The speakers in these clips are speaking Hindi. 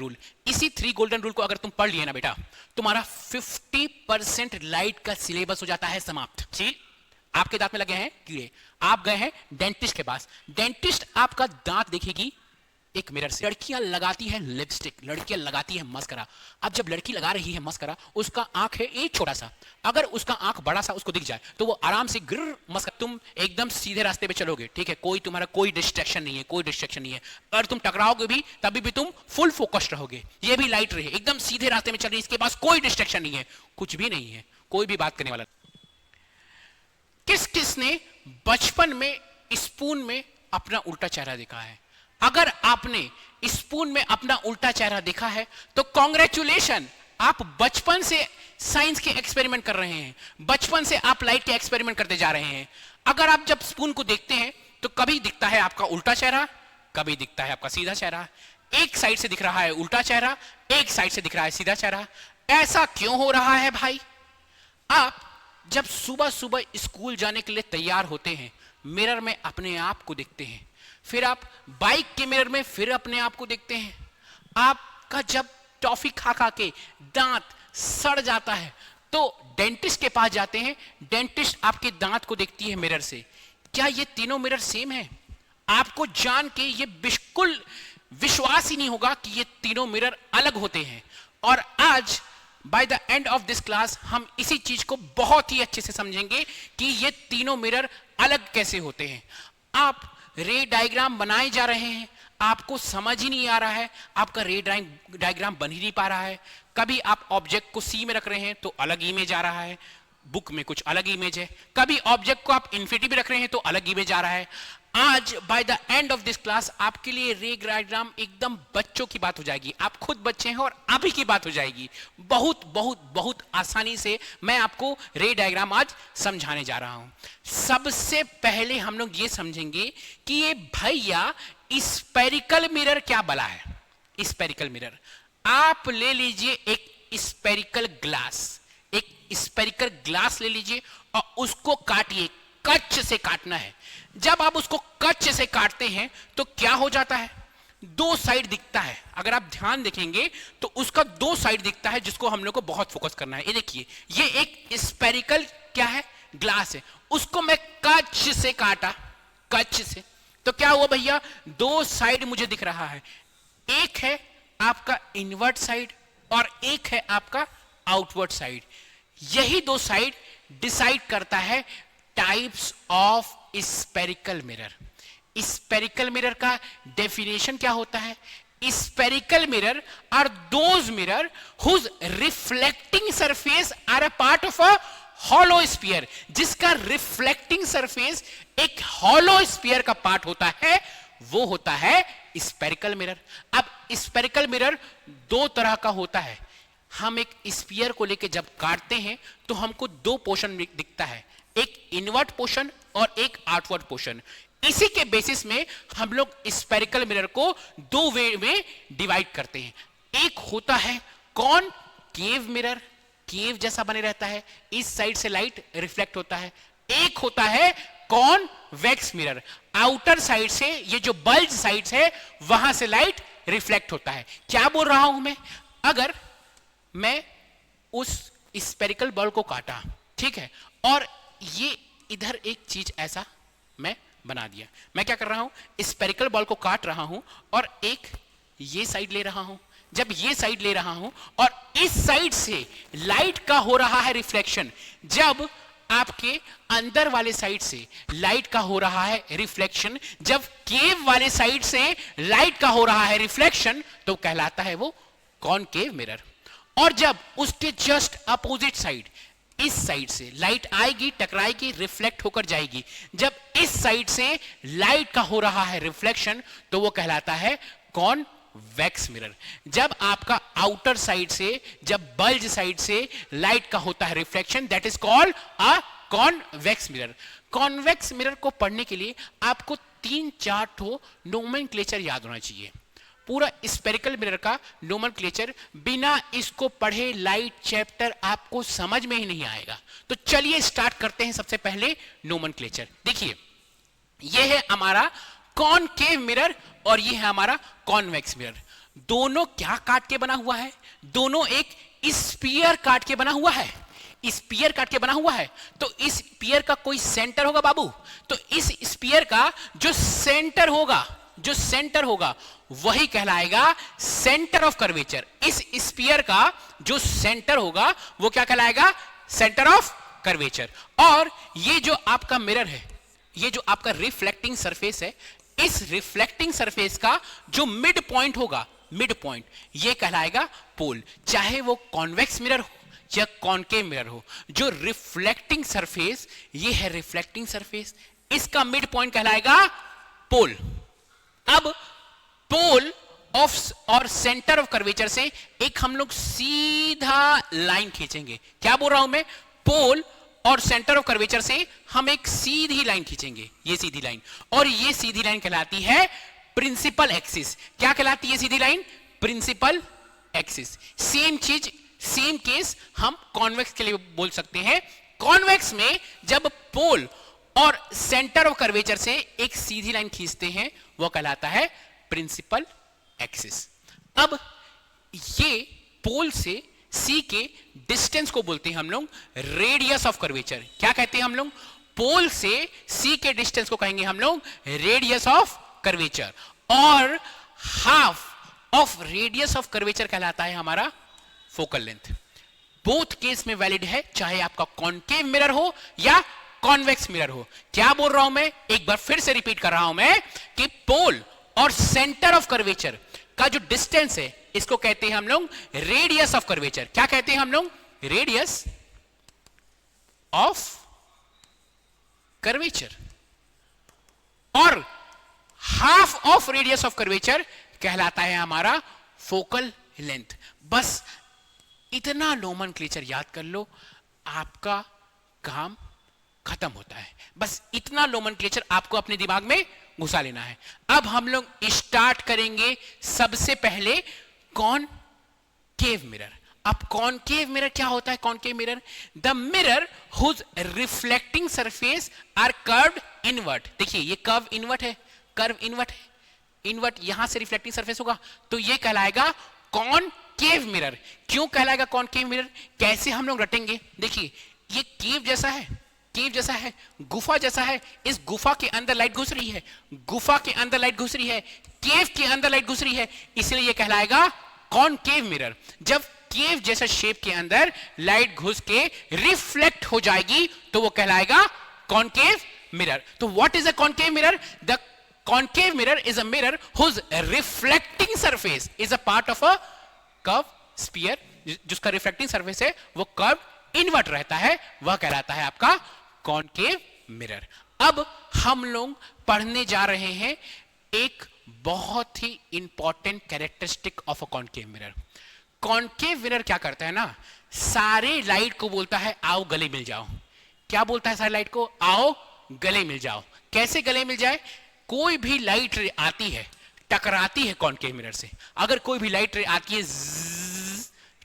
रूल, इसी 3 गोल्डन रूल को अगर तुम पढ़ लिए ना बेटा, तुम्हारा 50% लाइट का सिलेबस हो जाता है समाप्त। ठीक, आपके दांत में लगे हैं कीड़े, आप गए हैं डेंटिस्ट के पास, डेंटिस्ट आपका दांत देखेगी एक मिरर से। लड़कियां लगाती है लिपस्टिक, लड़कियां लगाती है मस्करा। अब जब लड़की लगा रही है मस्करा, उसका आंख है एक छोटा सा, अगर उसका आंख बड़ा सा उसको दिख जाए तो वो आराम से गिर मस्करा, तुम एकदम सीधे रास्ते पे चलोगे, ठीक है, कोई तुम्हारा कोई डिस्ट्रैक्शन नहीं है, कोई डिस्ट्रैक्शन नहीं है। अगर तुम टकराओगे भी तभी भी तुम फुल फोकस्ड रहोगे, ये भी लाइट रहे, एकदम सीधे रास्ते में चल रही है, इसके पास कोई डिस्ट्रैक्शन नहीं है, कुछ भी नहीं है, कोई भी बात करने वाला। किस किस ने बचपन में स्पून में अपना उल्टा चेहरा देखा है? अगर आपने स्पून में अपना उल्टा चेहरा देखा है तो कॉन्ग्रेचुलेशन, आप बचपन से साइंस के एक्सपेरिमेंट कर रहे हैं, बचपन से आप लाइट के एक्सपेरिमेंट करते जा रहे हैं। अगर आप जब स्पून को देखते हैं तो कभी दिखता है आपका उल्टा चेहरा, कभी दिखता है आपका सीधा चेहरा, एक साइड से दिख रहा है उल्टा चेहरा, एक साइड से दिख रहा है सीधा चेहरा। ऐसा क्यों हो रहा है भाई? आप जब सुबह सुबह स्कूल जाने के लिए तैयार होते हैं, मिरर में अपने आप को देखते हैं, फिर आप बाइक के मिरर में फिर अपने आप को देखते हैं। आपका जब टॉफी खा खा के दांत सड़ जाता है तो डेंटिस्ट के पास जाते हैं, डेंटिस्ट आपके दांत को देखती है मिरर से। क्या ये तीनों मिरर सेम है? आपको जान के ये बिल्कुल विश्वास ही नहीं होगा कि ये तीनों मिरर अलग होते हैं। और आज by the end of this class हम इसी चीज को बहुत ही अच्छे से समझेंगे कि ये तीनों मिरर अलग कैसे होते हैं। आप रे डायग्राम बनाए जा रहे हैं, आपको समझ ही नहीं आ रहा है, आपका रे डायग्राम बन ही नहीं पा रहा है। कभी आप ऑब्जेक्ट को सी में रख रहे हैं तो अलग इमेज आ रहा है, बुक में कुछ अलग इमेज है, कभी ऑब्जेक्ट को आप इन्फिनिटी में रख रहे हैं तो अलग इमेज आ रहा है। आज by the end of this class आपके लिए रे डायग्राम एकदम बच्चों की बात हो जाएगी, आप खुद बच्चे हैं और अभी की बात हो जाएगी। बहुत बहुत बहुत आसानी से मैं आपको रे डायग्राम आज समझाने जा रहा हूं। सबसे पहले हम लोग ये समझेंगे कि ये भैया स्पेरिकल मिरर क्या बला है। स्पेरिकल मिरर, आप ले लीजिए एक स्पेरिकल ग्लास, एक स्पेरिकल ग्लास ले लीजिए और उसको काटिए, कच से काटना है। जब आप उसको कच से काटते हैं तो क्या हो जाता है? दो साइड दिखता है। अगर आप ध्यान देखेंगे तो उसका दो साइड दिखता है जिसको हम लोग को बहुत फोकस करना है। ये देखिए, ये एक स्पेरिकल क्या है? ग्लास है। उसको मैं कच से काटा, कच से, तो क्या हुआ भैया? दो साइड मुझे दिख रहा है, एक है आपका इनवर्ट साइड और एक है आपका आउटवर्ड साइड। यही दो साइड डिसाइड करता है types of spherical mirror. Spherical mirror का डेफिनेशन क्या होता है? Spherical mirror are those mirror whose reflecting surface are a part of a hollow sphere. जिसका रिफ्लेक्टिंग सरफेस एक हॉलो स्फीयर का पार्ट होता है, वो होता है स्पेरिकल मिरर। अब स्पेरिकल मिरर दो तरह का होता है। हम एक स्फीयर को लेके जब काटते हैं तो हमको दो पोर्शन दिखता है, एक इनवर्ट पोर्शन और एक आउटवर्ड पोर्शन। इसी के बेसिस में हम लोग स्पेरिकल मिरर को दो वे में डिवाइड करते हैं। एक होता है कॉनकेव मिरर, केव जैसा बने रहता है, इस साइड से लाइट रिफ्लेक्ट होता है। एक होता है कॉन्वेक्स मिरर, आउटर साइड से, ये जो बल्ज साइड्स है वहां से लाइट रिफ्लेक्ट होता है। क्या बोल रहा हूं मैं? अगर मैं उस स्पेरिकल बॉल को काटा, ठीक है, और ये इधर एक चीज ऐसा मैं बना दिया, मैं क्या कर रहा हूं? स्पेरिकल बॉल को काट रहा हूं और एक ये साइड ले रहा हूं। जब ये साइड ले रहा हूं और इस साइड से लाइट का हो रहा है रिफ्लेक्शन, जब आपके अंदर वाले साइड से लाइट का हो रहा है रिफ्लेक्शन, जब केव वाले साइड से लाइट का हो रहा है रिफ्लेक्शन, तो कहलाता है वो कॉनकेव मिरर। और जब उसके जस्ट अपोजिट साइड, इस साइड से लाइट आएगी, टकराएगी, रिफ्लेक्ट होकर जाएगी, जब इस साइड से लाइट का हो रहा है रिफ्लेक्शन, तो वो कहलाता है कॉन्वेक्स मिरर। जब आपका आउटर साइड से, जब बल्ज साइड से लाइट का होता है reflection, that is called a convex mirror. Convex mirror को पढ़ने के लिए आपको 3-4 ठो नोमेनक्लेचर याद होना चाहिए। पूरा स्पेरिकल मिरर का नोमेनक्लेचर बिना इसको पढ़े लाइट चैप्टर आपको समझ में ही नहीं आएगा। तो चलिए स्टार्ट करते हैं। सबसे पहले नोमेनक्लेचर देखिए, यह है हमारा कॉनकेव मिरर और यह है हमारा कॉन्वेक्स मिरर। दोनों क्या काट के बना हुआ है? दोनों एक स्फीयर काट के बना हुआ है। स्फीयर काट के बना हुआ है, तो इस स्फीयर का कोई सेंटर होगा बाबू। तो इस स्फीयर का जो सेंटर होगा वही कहलाएगा सेंटर ऑफ कर्वेचर। इस स्फीयर का जो सेंटर होगा वो क्या कहलाएगा? Centre of curvature. और ये जो आपका मिरर है, ये जो आपका रिफ्लेक्टिंग सरफेस है, इस रिफ्लेक्टिंग सरफेस का जो मिड पॉइंट होगा, मिड पॉइंट, ये कहलाएगा पोल। चाहे वो कॉन्वेक्स मिरर हो या कॉनकेव मिरर हो, जो रिफ्लेक्टिंग सरफेस, ये है रिफ्लेक्टिंग सरफेस, इसका मिड पॉइंट कहलाएगा पोल। अब पोल ऑफ और सेंटर ऑफ कर्वेचर से एक हम लोग सीधा लाइन खींचेंगे। क्या बोल रहा हूं मैं? पोल और सेंटर ऑफ कर्वेचर से हम एक सीधी लाइन खींचेंगे, ये सीधी लाइन, और ये सीधी लाइन कहलाती है प्रिंसिपल एक्सिस। क्या कहलाती है सीधी लाइन? Principal axis. सेम चीज, सेम केस हम कॉन्वेक्स के लिए बोल सकते हैं। कॉन्वेक्स में जब पोल और सेंटर ऑफ कर्वेचर से एक सीधी लाइन खींचते हैं वो कहलाता है प्रिंसिपल एक्सिस। अब ये पोल से सी के डिस्टेंस को बोलते हैं हम लोग रेडियस ऑफ कर्वेचर। क्या कहते हैं हम लोग? पोल से सी के डिस्टेंस को कहेंगे हम लोग रेडियस ऑफ कर्वेचर, और half of radius of curvature कहलाता है हमारा फोकल लेंथ। बोथ केस में वैलिड है, चाहे आपका कॉनकेव मिरर हो या कॉन्वेक्स मिरर हो। क्या बोल रहा हूं मैं? एक बार फिर से रिपीट कर रहा हूं मैं कि पोल और सेंटर ऑफ कर्वेचर का जो डिस्टेंस है, इसको कहते हैं हम लोग रेडियस ऑफ कर्वेचर। क्या कहते हैं हम लोग? Radius of curvature. और half of radius of curvature कहलाता है हमारा फोकल लेंथ। बस इतना नोमेनक्लेचर याद कर लो, आपका काम खत्म होता है। बस इतना नोमेनक्लेचर आपको अपने दिमाग में घुसा लेना है। अब हम लोग स्टार्ट करेंगे सबसे पहले कॉनकेव मिरर। अब कॉनकेव मिरर क्या होता है? Concave mirror, the mirror whose reflecting surface are curved inward. देखिए ये कर्व इनवर्ट है, कर्व इनवर्ट है, इनवर्ट यहां से रिफ्लेक्टिंग सरफेस होगा, तो ये कहलाएगा कॉनकेव मिरर। क्यों कहलाएगा कॉनकेव मिरर? कैसे हम लोग रटेंगे? देखिए ये केव जैसा है, केव जैसा है, गुफा जैसा है। इस गुफा के अंदर लाइट घुस रही है, गुफा के अंदर लाइट घुस रही है, केव के अंदर लाइट घुस रही है, इसलिए यह कहलाएगा कॉनकेव मिरर। जब केव जैसा शेप के अंदर लाइट घुस के रिफ्लेक्ट हो जाएगी तो वो कहलाएगा कॉनकेव मिरर। तो what is a concave mirror? The concave mirror is a mirror whose reflecting surface is a part of a curve sphere. जिसका रिफ्लेक्टिंग सरफेस है वो कर्व इनवर्ट रहता है, वह कहलाता है आपका कॉनकेव मिरर। अब हम लोग पढ़ने जा रहे हैं एक बहुत ही important characteristic of a concave mirror. Concave mirror क्या करता है ना, सारे लाइट को बोलता है आओ गले मिल जाओ। क्या बोलता है सारे लाइट को? आओ गले मिल जाओ। कैसे गले मिल जाए? कोई भी लाइट रे आती है, टकराती है कॉनकेव मिरर से। अगर कोई भी लाइट रे आती है,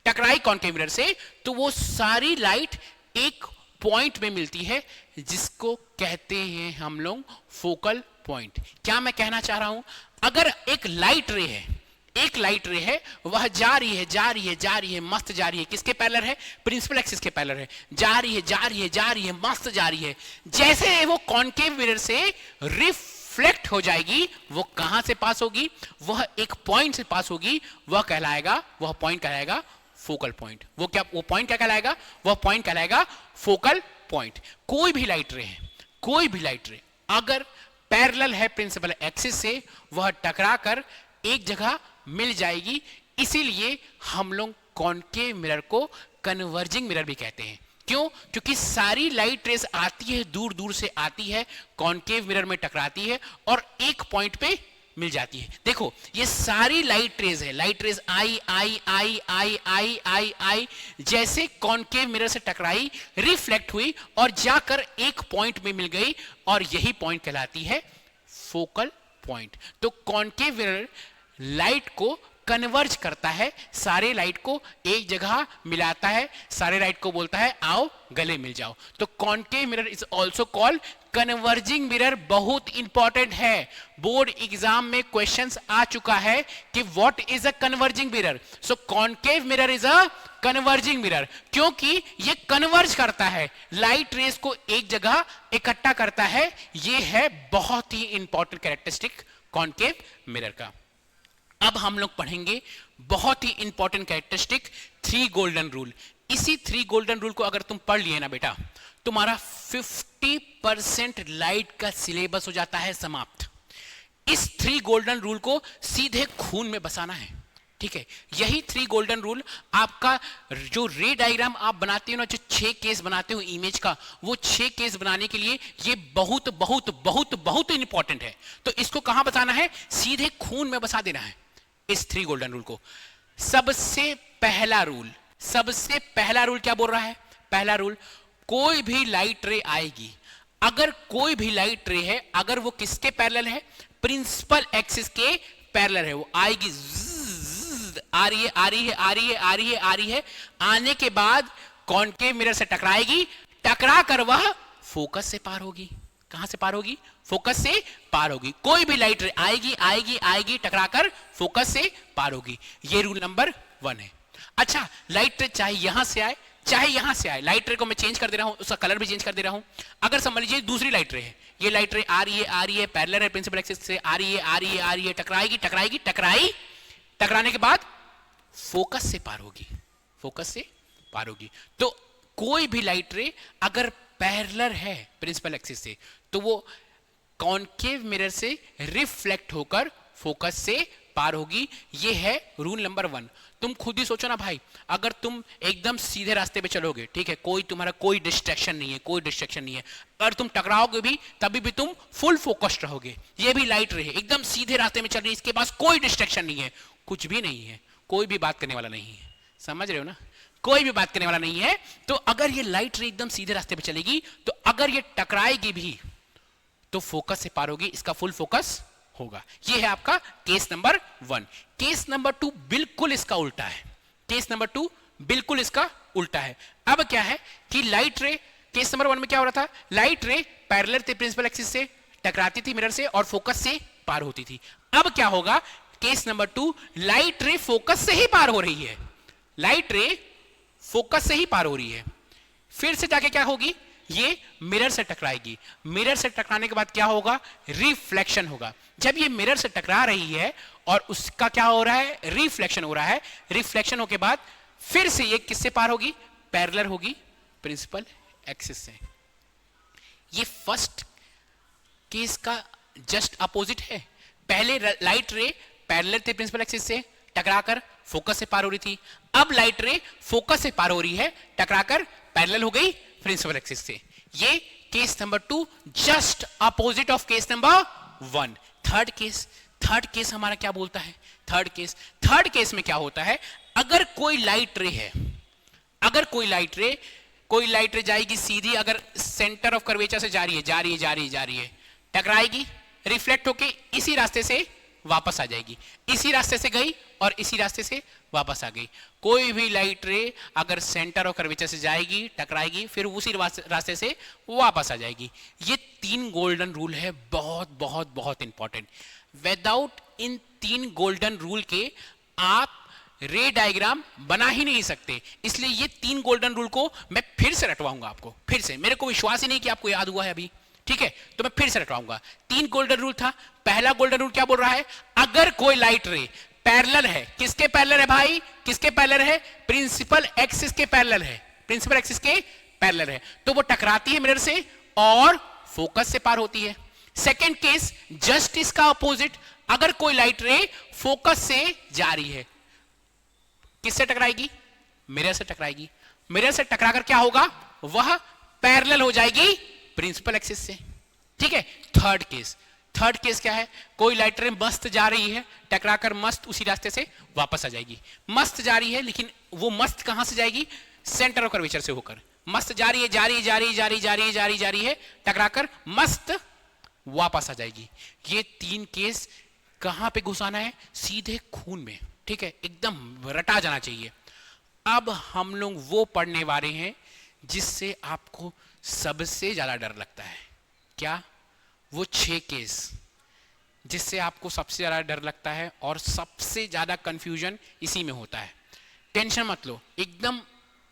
टकराई कॉनकेव मिरर से, तो वो सारी लाइट एक पॉइंट में मिलती है जिसको कहते हैं हम लोग फोकल पॉइंट। क्या मैं कहना चाह रहा हूं? अगर एक लाइट रे है, एक लाइट रे है, वह जा रही है, जा रही है, जा रही है, मस्त जा रही है। किसके पैरेलल है? प्रिंसिपल एक्सिस के पैरेलल है। जा रही है, जा रही है, जा रही है, मस्त जा रही है। जैसे वो कॉनकेव मिरर से रिफ्लेक्ट हो जाएगी, वो कहां से पास होगी? वह एक पॉइंट से पास होगी, वह कहलाएगा, वह पॉइंट कहलाएगा फोकल पॉइंट। वो क्या, वो पॉइंट क्या कहलाएगा? वह पॉइंट कहलाएगा फोकल पॉइंट। कोई भी लाइट रे है, कोई भी लाइट रे अगर पैरेलल है प्रिंसिपल एक्सिस से, वह टकरा कर एक जगह मिल जाएगी। इसीलिए हम लोग कॉनकेव मिरर को कन्वर्जिंग मिरर भी कहते हैं। क्यों? क्योंकि सारी लाइट रेस आती है, दूर दूर से आती है, कॉनकेव मिरर में टकराती है और एक पॉइंट पे मिल जाती है। देखो ये सारी लाइट रेज है, लाइट रेज आई आई आई आई आई आई आई, जैसे कॉनकेव मिरर से टकराई, रिफ्लेक्ट हुई और जाकर एक पॉइंट में मिल गई, और यही पॉइंट कहलाती है फोकल पॉइंट। तो कॉनकेव मिरर लाइट को कन्वर्ज करता है, सारे लाइट को एक जगह मिलाता है, सारे लाइट को बोलता है आओ गले मिल जाओ। तो concave mirror is also called converging mirror बहुत इंपॉर्टेंट है। बोर्ड एग्जाम में क्वेश्चंस आ चुका है कि what is a converging mirror. So concave mirror is a converging mirror, क्योंकि ये कन्वर्ज करता है, लाइट रेस को एक जगह इकट्ठा करता है। ये है बहुत ही इंपॉर्टेंट कैरेक्टरिस्टिक कॉन्केव मिरर का। अब हम लोग पढ़ेंगे बहुत ही इंपॉर्टेंट कैरेक्टरिस्टिक 3 गोल्डन रूल। इसी 3 गोल्डन रूल को अगर तुम पढ़ लिए ना बेटा, तुम्हारा 50% लाइट का सिलेबस हो जाता है समाप्त। इस 3 गोल्डन रूल को सीधे खून में बसाना है, ठीक है। यही 3 गोल्डन रूल आपका जो रे डायग्राम आप बनाते हो ना, जो 6 केस बनाते हो इमेज का, वो 6 केस बनाने के लिए ये बहुत बहुत बहुत बहुत इंपॉर्टेंट है। तो इसको कहां बसाना है? सीधे खून में बसा देना है इस 3 गोल्डन रूल को। सबसे पहला रूल क्या बोल रहा है? पहला रूल, कोई भी लाइट रे आएगी, अगर कोई भी लाइट रे है, अगर वो किसके पैरेलल है? प्रिंसिपल एक्सिस के पैरेलल है, वो आएगी, आ रही है, आने के बाद कॉन्केव मिरर से टकराएगी, टकरा कर वह फोकस से पार होगी। कहां से पार होगी? फोकस से पार होगी। कोई भी लाइट रे आएगी, टकराकर फोकस से पार होगी। ये रूल नंबर 1 है। अच्छा, लाइट रे चाहे यहां से आए चाहे यहां से आए, लाइट रे को मैं चेंज कर दे रहा हूं, उसका कलर भी चेंज कर दे रहा हूं। अगर समझ लीजिए दूसरी लाइट रे है, ये लाइट रे आ रही है, पैरेलल है प्रिंसिपल एक्सिस से, आ रही है, टकराने के बाद फोकस से पार होगी। तो कोई भी लाइट रे अगर पैरेलल है प्रिंसिपल एक्सिस से, तो वो कॉन्केव मिरर से रिफ्लेक्ट होकर फोकस से पार होगी। ये है रूल नंबर 1। तुम खुद ही सोचो ना भाई, अगर तुम एकदम सीधे रास्ते पे चलोगे, ठीक है, तुम्हारा कोई डिस्ट्रैक्शन नहीं है, अगर तुम टकराओगे भी तभी भी तुम फुल फोकस्ड रहोगे। ये भी लाइट रे है, एकदम सीधे रास्ते में चल रही है, इसके पास कोई डिस्ट्रैक्शन नहीं है, कुछ भी नहीं है, कोई भी बात करने वाला नहीं है। समझ रहे हो ना? कोई भी बात करने वाला नहीं है। तो अगर ये लाइट रे एकदम सीधे रास्ते पे चलेगी, तो अगर ये टकराएगी भी तो फोकस से पार होगी, इसका फुल फोकस होगा। ये है आपका केस नंबर 1। केस नंबर 2 बिल्कुल इसका उल्टा है। अब क्या है कि लाइट रे, केस नंबर 1 में क्या हो रहा था? लाइट रे पैरेलल थे प्रिंसिपल एक्सिस से, टकराती थी मिरर से और फोकस से पार होती थी। अब क्या होगा? केस नंबर 2, लाइट रे फोकस से ही पार हो रही है, फिर से जाके क्या होगी? ये मिरर से टकराएगी, मिरर से टकराने के बाद क्या होगा? रिफ्लेक्शन होगा। जब ये मिरर से टकरा रही है और उसका क्या हो रहा है? रिफ्लेक्शन हो रहा है। रिफ्लेक्शन होने के बाद फिर से ये किससे पार होगी? पैरेलल होगी प्रिंसिपल एक्सिस से। ये फर्स्ट केस का जस्ट अपोजिट है। पहले लाइट रे पैरेलल थे प्रिंसिपल एक्सिस से, टकराकर फोकस से पार हो रही थी। अब लाइट रे फोकस से पार हो रही है, टकराकर पैरेलल हो गई प्रिंसिपल एक्सिस से। ये case number 2 just opposite of case number 1। Third case हमारा क्या बोलता है? थर्ड केस में क्या होता है? अगर कोई लाइट रे जाएगी सीधी, अगर सेंटर ऑफ कर्वेचर से जा रही है, टकराएगी, रिफ्लेक्ट होके इसी रास्ते से वापस आ जाएगी, इसी रास्ते से गई और इसी रास्ते से वापस आ गई। कोई भी लाइट रे अगर सेंटर ऑफ कर्वेचर से जाएगी, टकराएगी, फिर उसी रास्ते से वापस आ जाएगी। ये 3 गोल्डन रूल है, बहुत बहुत बहुत important. Without in 3 golden rule के आप रे डायग्राम बना ही नहीं सकते। इसलिए ये 3 गोल्डन रूल को मैं फिर से रटवाऊंगा आपको, फिर से। मेरे को विश्वास ही नहीं कि आपको याद हुआ है अभी, ठीक है, तो मैं फिर से रटवाऊंगा। 3 गोल्डन रूल था। पहला गोल्डन रूल क्या बोल रहा है? अगर कोई लाइट रे पैरेलल है, किसके पैरेलल है भाई? किसके पैरेलल है? प्रिंसिपल एक्सिस के पैरेलल है, तो वो टकराती है मिरर से और फोकस से पार होती है। सेकेंड केस जस्ट इसका अपोजिट, अगर कोई लाइट रे फोकस से जा रही है, किससे टकराएगी? मिरर से टकराएगी। मिरर से टकराकर क्या होगा? वह पैरेलल हो जाएगी प्रिंसिपल एक्सिस से, ठीक है। थर्ड केस क्या है? कोई लाइट रे मस्त जा रही है, टकराकर मस्त उसी रास्ते से वापस आ जाएगी। मस्त जा रही है, लेकिन वो मस्त कहां से जाएगी? सेंटर ऑफ कर्वेचर से होकर मस्त जा रही है, टकराकर मस्त वापस आ जाएगी। ये 3 केस कहां पे घुसाना है? सीधे खून में, ठीक है, एकदम रटा जाना चाहिए। अब हम लोग वो पढ़ने वाले हैं जिससे आपको सबसे ज्यादा डर लगता है, क्या? वो 6 केस जिससे आपको सबसे ज्यादा डर लगता है और सबसे ज्यादा कंफ्यूजन इसी में होता है। टेंशन मत लो, एकदम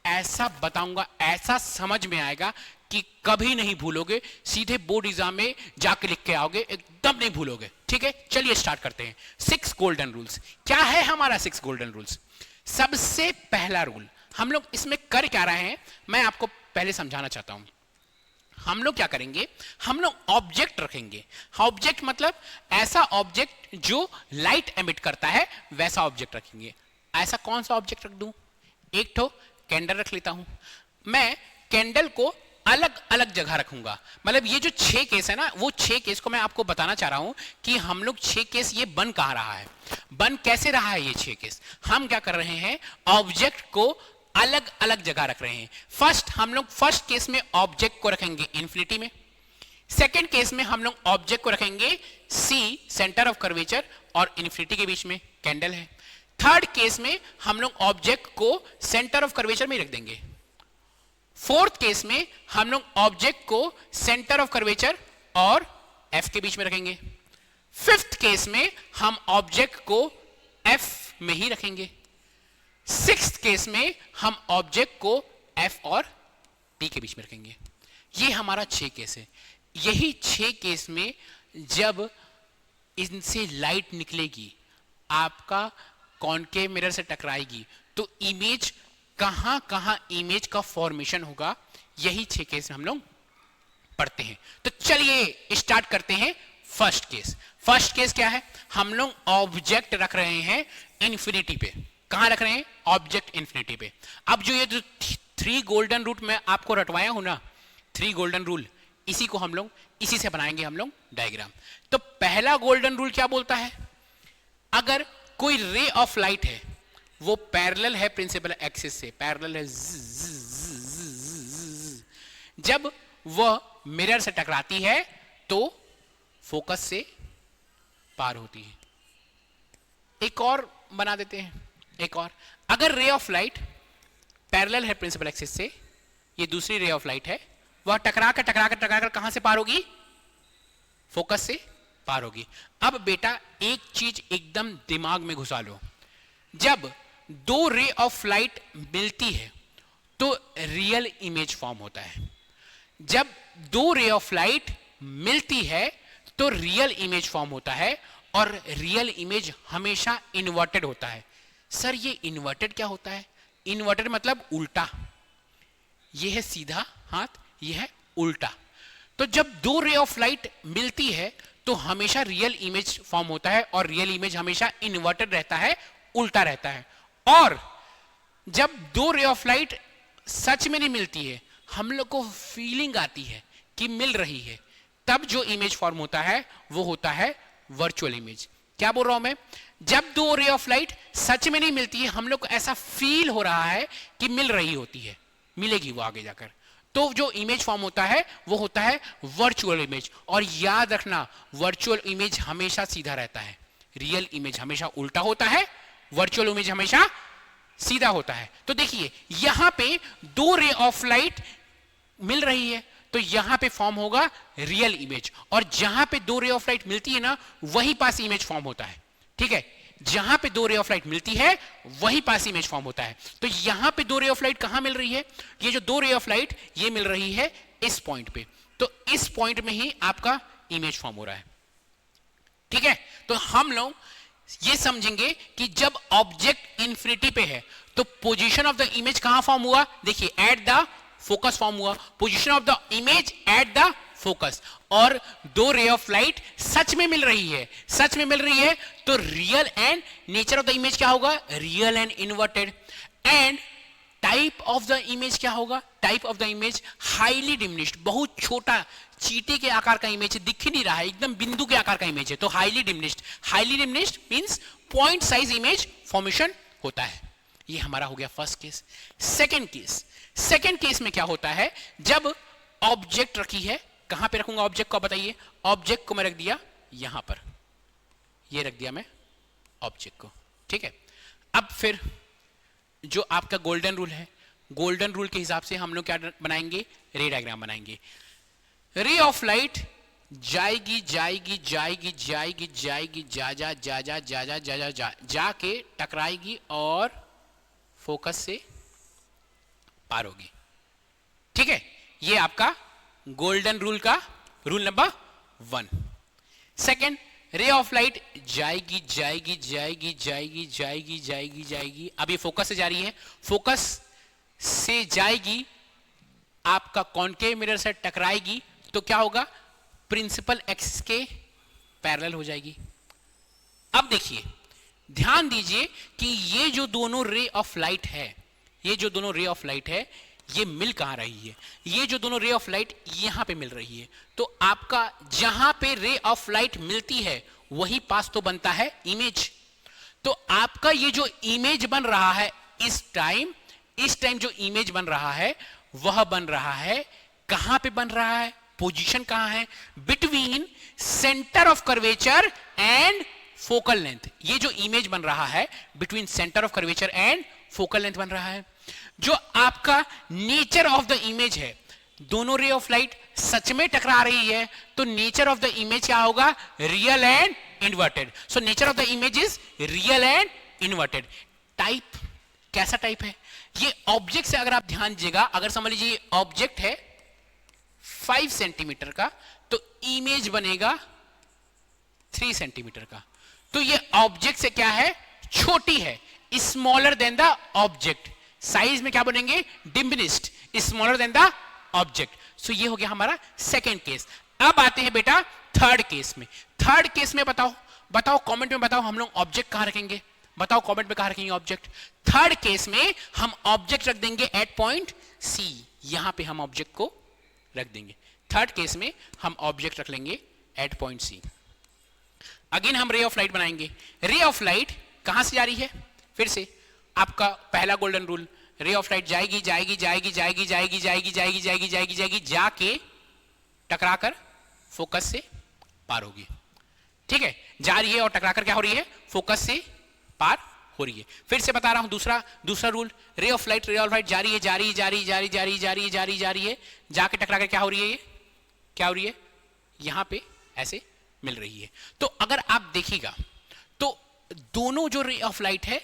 ऐसा बताऊंगा, ऐसा समझ में आएगा कि कभी नहीं भूलोगे, सीधे बोर्ड एग्जाम में जाके लिख के आओगे, एकदम नहीं भूलोगे। ठीक है, चलिए स्टार्ट करते हैं। 6 गोल्डन रूल्स। क्या है हमारा 6 गोल्डन रूल्स? सबसे पहला रूल, हम लोग इसमें कर क्या रहे हैं मैं आपको पहले समझाना चाहता हूं। हम लोग क्या करेंगे, हम लोग ऑब्जेक्ट रखेंगे। ऑब्जेक्ट मतलब ऐसा ऑब्जेक्ट जो लाइट एमिट करता है, वैसा ऑब्जेक्ट रखेंगे। ऐसा कौन सा ऑब्जेक्ट रख दूं? एक तो कैंडल रख लेता हूं। मैं कैंडल को अलग अलग जगह रखूंगा। मतलब ये जो 6 केस है ना, वो 6 केस को मैं आपको बताना चाह रहा हूं कि हम लोग 6 केस ये बन कहां रहा है, बन कैसे रहा है ये 6 केस। हम क्या कर रहे हैं, ऑब्जेक्ट को अलग अलग जगह रख रहे हैं। फर्स्ट हम लोग फर्स्ट केस में ऑब्जेक्ट को रखेंगे इन्फिनिटी में। सेकेंड केस में हम लोग ऑब्जेक्ट को रखेंगे सी, सेंटर ऑफ कर्वेचर, और इन्फिनिटी के बीच में कैंडल है। थर्ड केस में हम लोग ऑब्जेक्ट को सेंटर ऑफ कर्वेचर में रख देंगे। फोर्थ केस में हम लोग ऑब्जेक्ट को सेंटर ऑफ कर्वेचर और एफ के बीच में रखेंगे। फिफ्थ केस में हम ऑब्जेक्ट को एफ में ही रखेंगे। सिक्स्थ केस में हम ऑब्जेक्ट को एफ और पी के बीच में रखेंगे। ये हमारा 6 केस है। यही 6 केस में जब इनसे लाइट निकलेगी, आपका कॉनकेव मिरर से टकराएगी, तो इमेज कहां कहां इमेज का फॉर्मेशन होगा, यही 6 केस में हम लोग पढ़ते हैं। तो चलिए स्टार्ट करते हैं फर्स्ट केस। फर्स्ट केस क्या है, हम लोग ऑब्जेक्ट रख रहे हैं इन्फिनिटी पे। कहां रख रहे हैं, ऑब्जेक्ट इन्फिनिटी पे। अब जो ये 3 गोल्डन रूल मैं आपको रटवाया हूं ना, 3 गोल्डन रूल, इसी को हम लोग इसी से बनाएंगे हम लोग डायग्राम। तो पहला गोल्डन रूल क्या बोलता है, अगर कोई रे ऑफ लाइट है, वो पैरेलल है प्रिंसिपल एक्सिस से, पैरेलल है, जब वह मिरर से टकराती है तो फोकस से पार होती है। एक और बना देते हैं, एक और, अगर रे ऑफ लाइट पैरेलल है प्रिंसिपल एक्सिस से, ये दूसरी रे ऑफ लाइट है, वह टकरा कर कहां से पार होगी, फोकस से पार होगी। अब बेटा एक चीज एकदम दिमाग में घुसा लो, जब 2 रे ऑफ लाइट मिलती है तो रियल इमेज फॉर्म होता है। जब 2 रे ऑफ लाइट मिलती है तो रियल इमेज फॉर्म होता है, और रियल इमेज हमेशा इन्वर्टेड होता है। सर ये इन्वर्टेड क्या होता है, इन्वर्टेड मतलब उल्टा, ये है सीधा हाथ, ये है उल्टा। तो जब 2 रे ऑफ लाइट मिलती है तो हमेशा रियल इमेज फॉर्म होता है, और रियल इमेज हमेशा इन्वर्टेड रहता है, उल्टा रहता है। और जब 2 रे ऑफ लाइट सच में नहीं मिलती है, हम लोग को फीलिंग आती है कि मिल रही है, तब जो इमेज फॉर्म होता है वो होता है वर्चुअल इमेज। क्या बोल रहा हूं मैं, जब 2 रे ऑफ लाइट सच में नहीं मिलती है, हम लोग को ऐसा फील हो रहा है कि मिल रही होती है, मिलेगी वो आगे जाकर, तो जो इमेज फॉर्म होता है वो होता है वर्चुअल इमेज। और याद रखना, वर्चुअल इमेज हमेशा सीधा रहता है, रियल इमेज हमेशा उल्टा होता है, वर्चुअल इमेज हमेशा सीधा होता है। तो देखिए यहां पे 2 रे ऑफ लाइट मिल रही है तो यहां पे फॉर्म होगा रियल इमेज, और जहां पे 2 रे ऑफ लाइट मिलती है ना, वहीं पास इमेज फॉर्म होता है। ठीक है, जहां पे 2 रे ऑफ लाइट मिलती है वहीं पास इमेज फॉर्म होता है। तो यहां पे 2 रे ऑफ लाइट कहां मिल रही है, ये जो 2 रे ऑफ लाइट ये मिल रही है इस पॉइंट पे, तो इस पॉइंट में ही आपका इमेज फॉर्म हो रहा है। ठीक है, तो हम लोग ये समझेंगे कि जब ऑब्जेक्ट इन्फिनिटी पे है तो पोजीशन ऑफ द इमेज कहां फॉर्म हुआ, देखिए एट द फोकस फॉर्म हुआ, position of the image at the focus. और 2 रे ऑफ लाइट सच में मिल रही है, सच में मिल रही है, तो real and nature of the image क्या होगा, real and inverted. And type of the image क्या होगा, type of the image highly diminished, बहुत छोटा, चींटी के आकार का इमेज है, दिख ही नहीं रहा है, एकदम बिंदु के आकार का इमेज है, तो highly diminished. Highly diminished means point size image formation होता है। ये हमारा हो गया first case. Second case, second case में क्या होता है, जब ऑब्जेक्ट रखी है, कहां पे रखूंगा ऑब्जेक्ट को बताइए, ऑब्जेक्ट को मैं रख दिया यहां पर, ये रख दिया मैं ऑब्जेक्ट को। ठीक है, अब फिर जो आपका गोल्डन रूल है, गोल्डन रूल के हिसाब से हम लोग क्या बनाएंगे, रे डायग्राम बनाएंगे। रे ऑफ लाइट जाएगी जाएगी जाएगी जाएगी जाएगी जा जा जा जा जा जा जा जा जा जाके टकराएगी और फोकस से पार होगी। ठीक है, ये आपका गोल्डन रूल का रूल नंबर 1। सेकंड, रे ऑफ लाइट जाएगी जाएगी जाएगी जाएगी जाएगी जाएगी जाएगी, अब ये फोकस से जा रही है, फोकस से जाएगी, आपका कॉन्केव मिरर से टकराएगी तो क्या होगा, प्रिंसिपल एक्सिस के पैरेलल हो जाएगी। अब देखिए, ध्यान दीजिए कि ये जो दोनों रे ऑफ लाइट है, ये जो दोनों रे ऑफ लाइट है, ये मिल कहां रही है, ये जो दोनों रे ऑफ लाइट यहां पे मिल रही है, तो आपका जहां पे रे ऑफ लाइट मिलती है वही पास तो बनता है इमेज। तो आपका ये जो इमेज बन रहा है इस टाइम जो इमेज बन रहा है वह बन रहा है, कहां पे बन रहा है, पोजीशन कहां है, between centre of curvature and focal length. ये जो इमेज बन रहा है between centre of curvature and focal length बन रहा है। जो आपका नेचर ऑफ द इमेज है, दोनों रे ऑफ लाइट सच में टकरा रही है तो नेचर ऑफ द इमेज क्या होगा, real and inverted. So nature of the image is real and inverted. Type कैसा टाइप है, ये ऑब्जेक्ट से अगर आप ध्यान दीजिएगा, अगर समझ लीजिए ऑब्जेक्ट है 5 सेंटीमीटर का तो इमेज बनेगा 3 सेंटीमीटर का। तो ये ऑब्जेक्ट से क्या है, छोटी है, smaller than the object. Size में क्या बनेंगे, diminished, smaller than the object. So ये हो गया हमारा सेकेंड केस। अब आते हैं बेटा थर्ड केस में। थर्ड केस में बताओ कमेंट में बताओ, हम लोग ऑब्जेक्ट कहां रखेंगे, बताओ कमेंट में कहां रखेंगे ऑब्जेक्ट। थर्ड केस में हम ऑब्जेक्ट रख देंगे एट पॉइंट सी, यहां पे हम ऑब्जेक्ट को रख देंगे। थर्ड केस में हम ऑब्जेक्ट रख लेंगे एट पॉइंट सी। अगेन हम रे ऑफ लाइट बनाएंगे। रे ऑफ लाइट कहां से जा रही है, फिर से आपका पहला गोल्डन रूल, रे ऑफ लाइट जाएगी जाएगी जाएगी जाएगी जाएगी जाएगी जाएगी जाएगी जाएगी जाएगी जाके टकराकर फोकस से पार होगी। ठीक है, जा रही है और टकराकर क्या हो रही है, फोकस से पार हो रही है। फिर से बता रहा हूं दूसरा रूल, रे ऑफ लाइट जा रही है जा रही जा रही जा रही जा रही जा रही जा रही जा रही है, जाके टकराकर क्या हो रही है, ये क्या हो रही है, यहां पे ऐसे मिल रही है। तो अगर आप देखिएगा तो दोनों जो रे ऑफ लाइट है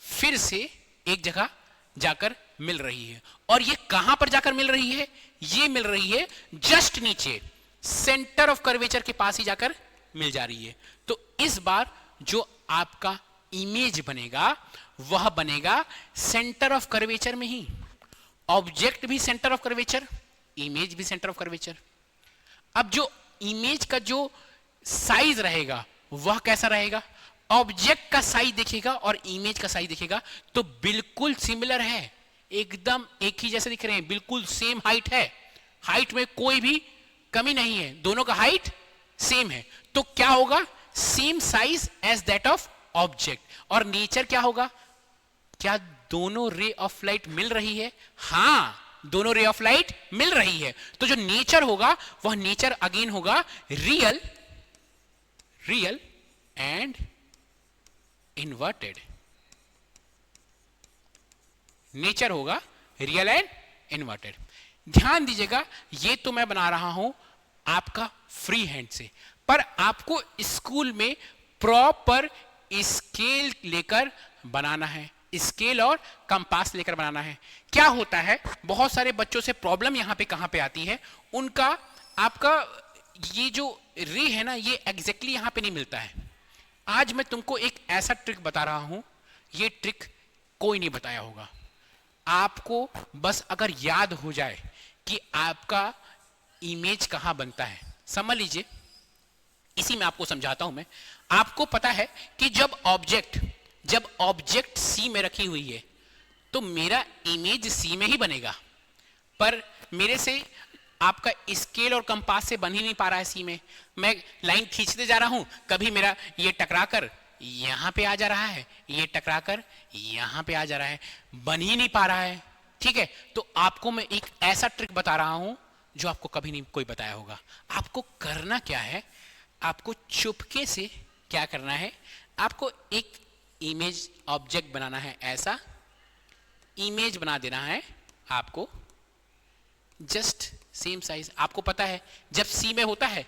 फिर से एक जगह जाकर मिल रही है, और ये कहां पर जाकर मिल रही है, ये मिल रही है जस्ट नीचे सेंटर ऑफ कर्वेचर के पास ही जाकर मिल जा रही है। तो इस बार जो आपका इमेज बनेगा वह बनेगा सेंटर ऑफ कर्वेचर में ही। ऑब्जेक्ट भी सेंटर ऑफ कर्वेचर, इमेज भी सेंटर ऑफ कर्वेचर। अब जो इमेज का जो साइज रहेगा वह कैसा रहेगा, ऑब्जेक्ट का साइज देखेगा और इमेज का साइज देखेगा तो बिल्कुल सिमिलर है, एकदम एक ही जैसे दिख रहे हैं, बिल्कुल सेम हाइट है, हाइट में कोई भी कमी नहीं है, दोनों का हाइट सेम है। तो क्या होगा, same size as that of object. और नेचर क्या होगा, क्या दोनों रे ऑफ लाइट मिल रही है, हां दोनों रे ऑफ लाइट मिल रही है। तो जो नेचर होगा वह नेचर अगेन होगा रियल एंड इन्वर्टेड। नेचर होगा रियल एंड इन्वर्टेड। ध्यान दीजिएगा, ये तो मैं बना रहा हूं आपका फ्री हैंड से, पर आपको स्कूल में प्रॉपर स्केल लेकर बनाना है, स्केल और कंपास लेकर बनाना है। क्या होता है, बहुत सारे बच्चों से प्रॉब्लम यहां पे कहां पे आती है, उनका आपका ये जो रे है ना, ये एग्जैक्टली यहां पे नहीं मिलता है। आज मैं तुमको एक ऐसा ट्रिक बता रहा हूं, ये ट्रिक कोई नहीं बताया होगा आपको, बस अगर याद हो जाए कि आपका इमेज कहां बनता है। समझ लीजिए, इसी में आपको समझाता हूं मैं। आपको पता है कि जब ऑब्जेक्ट सी में रखी हुई है तो मेरा इमेज सी में ही बनेगा, पर मेरे से आपका स्केल और कंपास से बन ही नहीं पा रहा है सी में। मैं लाइन खींचते जा रहा हूं, कभी मेरा ये टकराकर यहां पे आ जा रहा है, ये टकराकर यहां पे आ जा रहा है, बन ही नहीं पा रहा है। ठीक है, तो आपको मैं एक ऐसा ट्रिक बता रहा हूं जो आपको कभी नहीं कोई बताया होगा। आपको करना क्या है, आपको चुपके से क्या करना है, आपको एक इमेज ऑब्जेक्ट बनाना है, ऐसा इमेज बना देना है आपको जस्ट सेम साइज। आपको पता है जब सी में होता है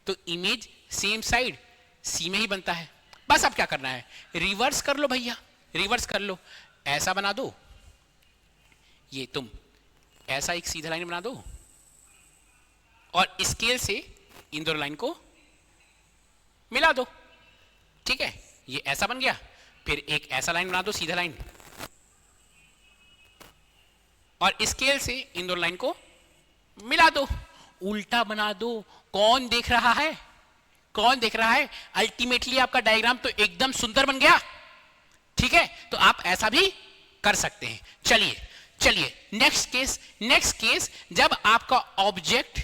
तो इमेज सेम साइड सी में ही बनता है। बस अब क्या करना है, रिवर्स कर लो भैया, रिवर्स कर लो। ऐसा बना दो, ये तुम ऐसा एक सीधा लाइन बना दो और स्केल से इन दोनों लाइन को मिला दो। ठीक है, ये ऐसा बन गया। फिर एक ऐसा लाइन बना दो, सीधा लाइन, और स्केल से इन दोनों लाइन को मिला दो। उल्टा बना दो। कौन देख रहा है, कौन देख रहा है? अल्टीमेटली आपका डायग्राम तो एकदम सुंदर बन गया। ठीक है, तो आप ऐसा भी कर सकते हैं। चलिए चलिए नेक्स्ट केस। नेक्स्ट केस जब आपका ऑब्जेक्ट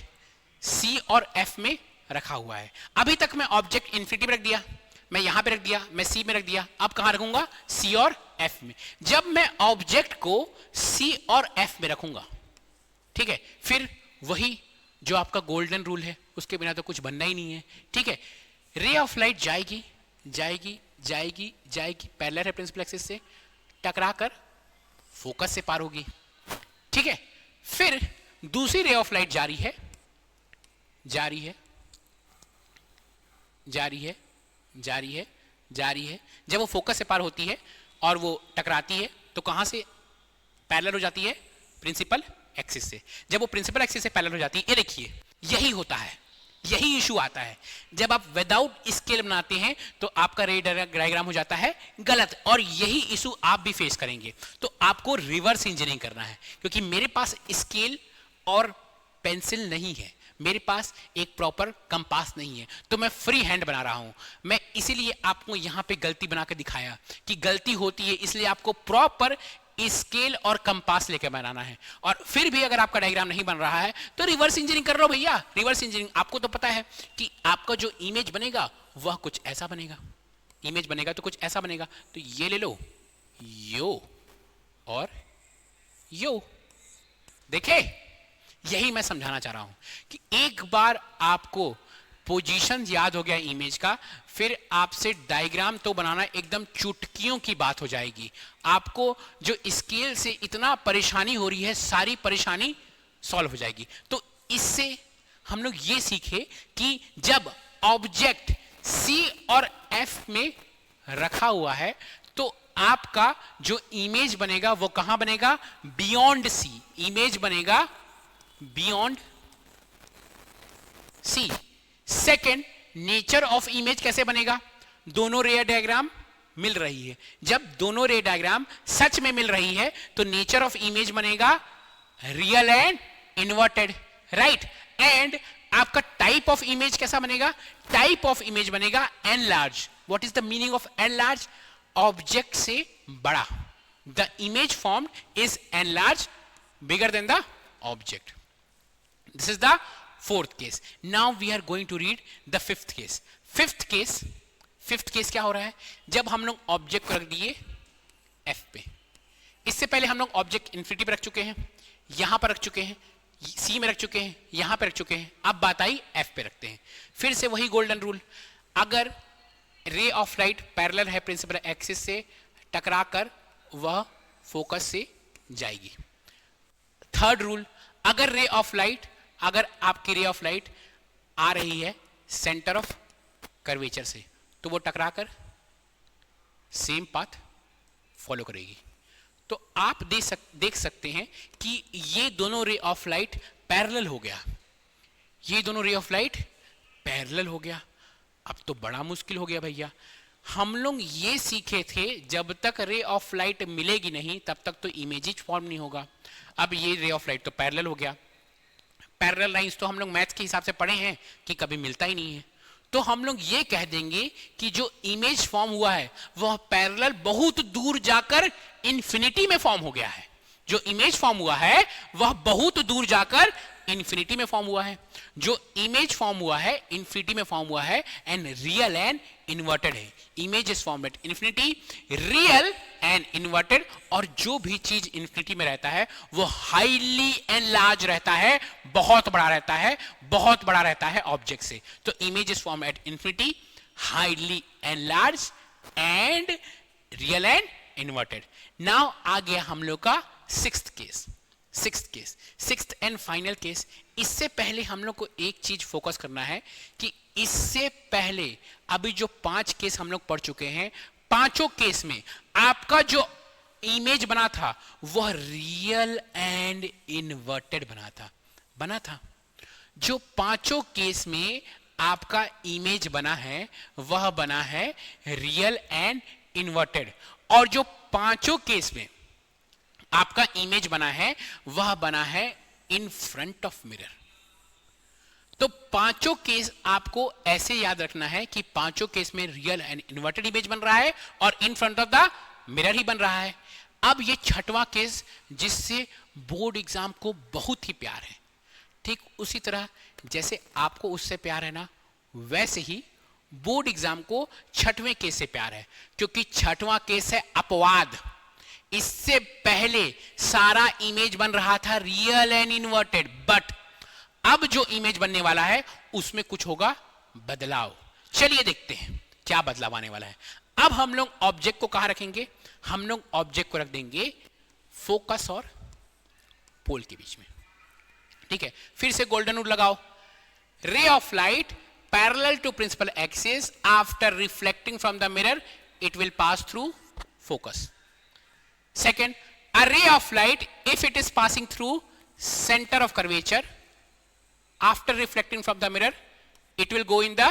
सी और एफ में रखा हुआ है। अभी तक मैं ऑब्जेक्ट इन्फिनिटी में रख दिया, मैं यहां पे रख दिया, मैं सी में रख दिया। अब कहां रखूंगा? सी और एफ में। जब मैं ऑब्जेक्ट को सी और एफ में रखूंगा, ठीक है, फिर वही जो आपका गोल्डन रूल है, उसके बिना तो कुछ बनना ही नहीं है। ठीक है, रे ऑफ लाइट जाएगी जाएगी जाएगी जाएगी, पैरेलल है प्रिंसिपल एक्सिस से, टकरा कर फोकस से पार होगी। ठीक है, फिर दूसरी रे ऑफ लाइट जारी है जारी है जारी है जारी है जारी है। जब वो फोकस से पार होती है और वो टकराती है तो कहां से पैरेलल हो जाती है? प्रिंसिपल एक्सिस से। जब वो प्रिंसिपल एक्सिस से पैरेलल हो जाती है, ये देखिए यही होता है, यही इशू आता है। जब आप विदाउट स्केल बनाते हैं तो आपका रे डायग्राम हो जाता है गलत, और यही इशू आप भी फेस करेंगे। तो आपको रिवर्स इंजीनियरिंग करना है, क्योंकि मेरे पास स्केल और पेंसिल नहीं है, मेरे पास एक प्रॉपर कंपास नहीं है, तो मैं फ्री हैंड बना रहा हूं। मैं इसीलिए आपको यहां पे गलती बना के दिखाया कि गलती होती है, इसलिए आपको प्रॉपर स्केल और कंपास लेकर बनाना है। और फिर भी अगर आपका डायग्राम नहीं बन रहा है तो रिवर्स इंजीनियरिंग कर लो भैया। रिवर्स इंजीनियरिंग, आपको तो पता है कि आपका जो इमेज बनेगा वह कुछ ऐसा बनेगा। इमेज बनेगा तो कुछ ऐसा बनेगा। तो ये ले लो, यो और यो। देखे, यही मैं समझाना चाह रहा हूं कि एक बार आपको पोजीशन याद हो गया इमेज का, फिर आपसे डायग्राम तो बनाना एकदम चुटकियों की बात हो जाएगी। आपको जो स्केल से इतना परेशानी हो रही है, सारी परेशानी सॉल्व हो जाएगी। तो इससे हम लोग ये सीखे कि जब ऑब्जेक्ट सी और एफ में रखा हुआ है तो आपका जो इमेज बनेगा वो कहां बनेगा? Beyond C. इमेज बनेगा beyond C. Second, nature of image कैसे बनेगा? दोनों रे डायग्राम मिल रही है। जब दोनों रे डायग्राम सच में मिल रही है तो नेचर ऑफ इमेज बनेगा real and inverted, right. And आपका टाइप ऑफ इमेज कैसा बनेगा? टाइप ऑफ इमेज बनेगा enlarge. What is the meaning of enlarge? Object से बड़ा। The image formed is enlarge, bigger than the object. This is the fourth case. Now we are going to read the fifth case. Fifth case क्या हो रहा है? जब हम लोग ऑब्जेक्ट को रख दिए F पे, इससे पहले हम लोग ऑब्जेक्ट इन्फिनिटी पे रख चुके हैं, यहां पर रख चुके हैं, C में रख चुके हैं, यहां पे रख चुके हैं। अब बात आई F पे रखते हैं। फिर से वही गोल्डन रूल, अगर रे ऑफ लाइट पैरेलल है प्रिंसिपल एक्सिस से, टकरा कर वह फोकस से जाएगी। थर्ड रूल, अगर रे ऑफ लाइट, अगर आपकी रे ऑफ लाइट आ रही है सेंटर ऑफ कर्वेचर से, तो वो टकरा कर सेम पाथ फॉलो करेगी। तो आप देख सकते हैं कि ये दोनों रे ऑफ लाइट पैरेलल हो गया, ये दोनों रे ऑफ लाइट पैरेलल हो गया। अब तो बड़ा मुश्किल हो गया भैया। हम लोग ये सीखे थे जब तक रे ऑफ लाइट मिलेगी नहीं तब तक तो इमेज फॉर्म नहीं होगा। अब ये रे ऑफ लाइट तो पैरेलल हो गया। पैरेलल लाइंस तो हम लोग मैथ्स के हिसाब से पढ़े हैं कि कभी मिलता ही नहीं है। तो हम लोग ये कह देंगे कि जो इमेज फॉर्म हुआ है वह पैरेलल बहुत दूर जाकर इन्फिनिटी में फॉर्म हो गया है। जो इमेज फॉर्म हुआ है वह बहुत दूर जाकर इन्फिनिटी में फॉर्म हुआ है। जो इमेज फॉर्म हुआ है इन्फिनिटी में फॉर्म हुआ है एंड रियल एंड इन्वर्टेड है। Image is formed at infinity, real and inverted. और जो भी चीज इन्फिनिटी में रहता है वो हाईली एनलार्ज रहता है, बहुत बड़ा रहता है, बहुत बड़ा रहता है ऑब्जेक्ट से। तो image is formed at infinity, highly enlarge and real and inverted. Now आ गया हम लोग का sixth case. Sixth and final case. इससे पहले हम लोग को एक चीज फोकस करना है कि इससे पहले अभी जो 5 केस हम लोग पढ़ चुके हैं, पांचों केस में आपका जो इमेज बना था वह रियल एंड इन्वर्टेड बना था। जो पांचों केस में आपका इमेज बना है वह बना है रियल एंड इन्वर्टेड, और जो पांचों केस में आपका इमेज बना है वह बना है इन फ्रंट ऑफ मिरर। तो पांचों केस आपको ऐसे याद रखना है कि पांचों केस में रियल एंड इन्वर्टेड इमेज बन रहा है और in front of the mirror ही बन रहा है। अब ये छठवां केस जिससे बोर्ड एग्जाम को बहुत ही प्यार है, ठीक उसी तरह जैसे आपको उससे प्यार है ना, वैसे ही बोर्ड एग्जाम को छठवें केस से प्यार है, क्योंकि छठवां केस है अपवाद। इससे पहले सारा इमेज बन रहा था रियल एंड इन्वर्टेड, बट अब जो इमेज बनने वाला है उसमें कुछ होगा बदलाव। चलिए देखते हैं क्या बदलाव आने वाला है। अब हम लोग ऑब्जेक्ट को कहां रखेंगे? हम लोग ऑब्जेक्ट को रख देंगे फोकस और पोल के बीच में, ठीक है। फिर से गोल्डन रूल लगाओ। Ray of light parallel to principal axis after reflecting from the mirror it will pass through focus. Second, a ray of light, if it is passing through center of curvature, after reflecting from the mirror, it will go in the